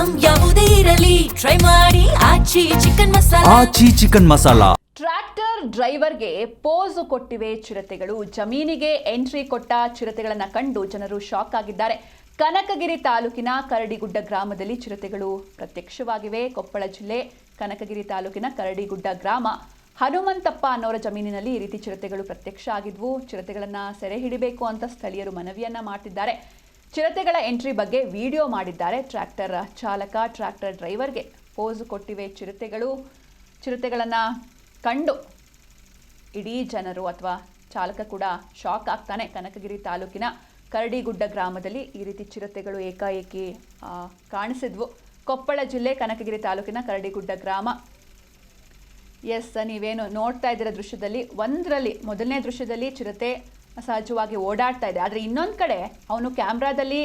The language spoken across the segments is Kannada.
ಐಟಂ ಯಾವುದೇ ಇರಲಿ ಟ್ರೈ ಮಾಡಿ ಆಚಿ ಚಿಕನ್ ಮಸಾಲಾ. ಟ್ರ್ಯಾಕ್ಟರ್ ಡ್ರೈವರ್ಗೆ ಪೋಸ್ ಕೊಟ್ಟಿವೆ ಚಿರತೆಗಳು. ಜಮೀನಿಗೆ ಎಂಟ್ರಿ ಕೊಟ್ಟ ಚಿರತೆಗಳನ್ನು ಕಂಡು ಜನರು ಶಾಕ್ ಆಗಿದ್ದಾರೆ. ಕನಕಗಿರಿ ತಾಲೂಕಿನ ಕರಡಿಗುಡ್ಡ ಗ್ರಾಮದಲ್ಲಿ ಚಿರತೆಗಳು ಪ್ರತ್ಯಕ್ಷವಾಗಿವೆ. ಕೊಪ್ಪಳ ಜಿಲ್ಲೆ ಕನಕಗಿರಿ ತಾಲೂಕಿನ ಕರಡಿಗುಡ್ಡ ಗ್ರಾಮ ಹನುಮಂತಪ್ಪ ಅನ್ನೋರ ಜಮೀನಿನಲ್ಲಿ ಈ ರೀತಿ ಚಿರತೆಗಳು ಪ್ರತ್ಯಕ್ಷ ಆಗಿದ್ವು. ಚಿರತೆಗಳನ್ನು ಸೆರೆ ಹಿಡಿಬೇಕು ಅಂತ ಸ್ಥಳೀಯರು ಮನವಿಯನ್ನ ಮಾಡ್ತಿದ್ದಾರೆ. ಚಿರತೆಗಳ ಎಂಟ್ರಿ ಬಗ್ಗೆ ವಿಡಿಯೋ ಮಾಡಿದ್ದಾರೆ. ಟ್ರ್ಯಾಕ್ಟರ್ ಚಾಲಕ ಟ್ರ್ಯಾಕ್ಟರ್ ಡ್ರೈವರ್ಗೆ ಪೋಸ್ ಕೊಟ್ಟಿವೆ ಚಿರತೆಗಳು. ಚಿರತೆಗಳನ್ನು ಕಂಡು ಇಡೀ ಜನರು ಅಥವಾ ಚಾಲಕ ಕೂಡ ಶಾಕ್ ಆಗ್ತಾನೆ. ಕನಕಗಿರಿ ತಾಲೂಕಿನ ಕರಡಿಗುಡ್ಡ ಗ್ರಾಮದಲ್ಲಿ ಈ ರೀತಿ ಚಿರತೆಗಳು ಏಕಾಏಕಿ ಕಾಣಿಸಿದ್ವು. ಕೊಪ್ಪಳ ಜಿಲ್ಲೆ ಕನಕಗಿರಿ ತಾಲೂಕಿನ ಕರಡಿಗುಡ್ಡ ಗ್ರಾಮ. ನೀವೇನು ನೋಡ್ತಾ ಇದ್ದೀರ ದೃಶ್ಯದಲ್ಲಿ, ಮೊದಲನೇ ದೃಶ್ಯದಲ್ಲಿ ಚಿರತೆ ಸಹಜವಾಗಿ ಓಡಾಡ್ತಾ ಇದೆ. ಆದರೆ ಇನ್ನೊಂದು ಕಡೆ ಅವನು ಕ್ಯಾಮ್ರಾದಲ್ಲಿ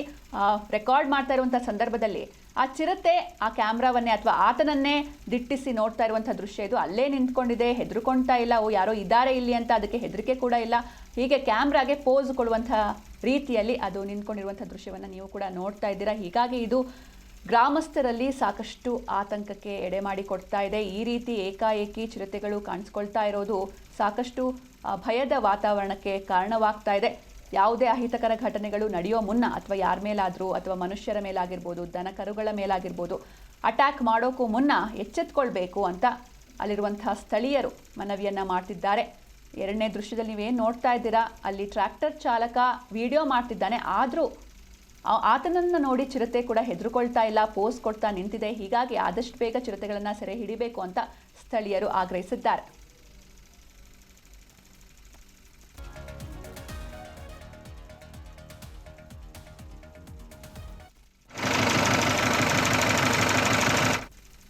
ರೆಕಾರ್ಡ್ ಮಾಡ್ತಾ ಇರುವಂಥ ಸಂದರ್ಭದಲ್ಲಿ ಆ ಚಿರತೆ ಆ ಕ್ಯಾಮ್ರಾವನ್ನೇ ಅಥವಾ ಆತನನ್ನೇ ದಿಟ್ಟಿಸಿ ನೋಡ್ತಾ ಇರುವಂಥ ದೃಶ್ಯ ಇದು. ಅಲ್ಲೇ ನಿಂತ್ಕೊಂಡಿದೆ, ಹೆದರ್ಕೊಳ್ತಾ ಇಲ್ಲ, ಯಾರೋ ಇದ್ದಾರೆ ಇಲ್ಲಿ ಅಂತ ಅದಕ್ಕೆ ಹೆದರಿಕೆ ಕೂಡ ಇಲ್ಲ. ಹೀಗೆ ಕ್ಯಾಮ್ರಾಗೆ ಪೋಸ್ ಕೊಡುವಂಥ ರೀತಿಯಲ್ಲಿ ಅದು ನಿಂತ್ಕೊಂಡಿರುವಂಥ ದೃಶ್ಯವನ್ನು ನೀವು ಕೂಡ ನೋಡ್ತಾ ಇದ್ದೀರಾ. ಹೀಗಾಗಿ ಇದು ಗ್ರಾಮಸ್ಥರಲ್ಲಿ ಸಾಕಷ್ಟು ಆತಂಕಕ್ಕೆ ಎಡೆ ಮಾಡಿ ಕೊಡ್ತಾ ಇದೆ. ಈ ರೀತಿ ಏಕಾಏಕಿ ಚಿರತೆಗಳು ಕಾಣಿಸ್ಕೊಳ್ತಾ ಇರೋದು ಸಾಕಷ್ಟು ಭಯದ ವಾತಾವರಣಕ್ಕೆ ಕಾರಣವಾಗ್ತಾ ಇದೆ. ಯಾವುದೇ ಅಹಿತಕರ ಘಟನೆಗಳು ನಡೆಯೋ ಮುನ್ನ ಅಥವಾ ಯಾರ ಮೇಲಾದರೂ ಅಥವಾ ಮನುಷ್ಯರ ಮೇಲಾಗಿರ್ಬೋದು, ದನ ಕರುಗಳ ಮೇಲಾಗಿರ್ಬೋದು, ಅಟ್ಯಾಕ್ ಮಾಡೋಕ್ಕೂ ಮುನ್ನ ಎಚ್ಚೆತ್ಕೊಳ್ಬೇಕು ಅಂತ ಅಲ್ಲಿರುವಂತಹ ಸ್ಥಳೀಯರು ಮನವಿಯನ್ನು ಮಾಡ್ತಿದ್ದಾರೆ. ಎರಡನೇ ದೃಶ್ಯದಲ್ಲಿ ನೀವೇನು ನೋಡ್ತಾ ಇದ್ದೀರಾ, ಅಲ್ಲಿ ಟ್ರ್ಯಾಕ್ಟರ್ ಚಾಲಕ ವಿಡಿಯೋ ಮಾಡ್ತಿದ್ದಾನೆ. ಆದರೂ ಆತನನ್ನು ನೋಡಿ ಚಿರತೆ ಕೂಡ ಹೆದರ್ಕೊಳ್ತಾ ಇಲ್ಲ, ಪೋಸ್ ಕೊಡ್ತಾ ನಿಂತಿದೆ. ಹೀಗಾಗಿ ಆದಷ್ಟು ಬೇಗ ಚಿರತೆಗಳನ್ನು ಸೆರೆ ಹಿಡಿಬೇಕು ಅಂತ ಸ್ಥಳೀಯರು ಆಗ್ರಹಿಸಿದ್ದಾರೆ.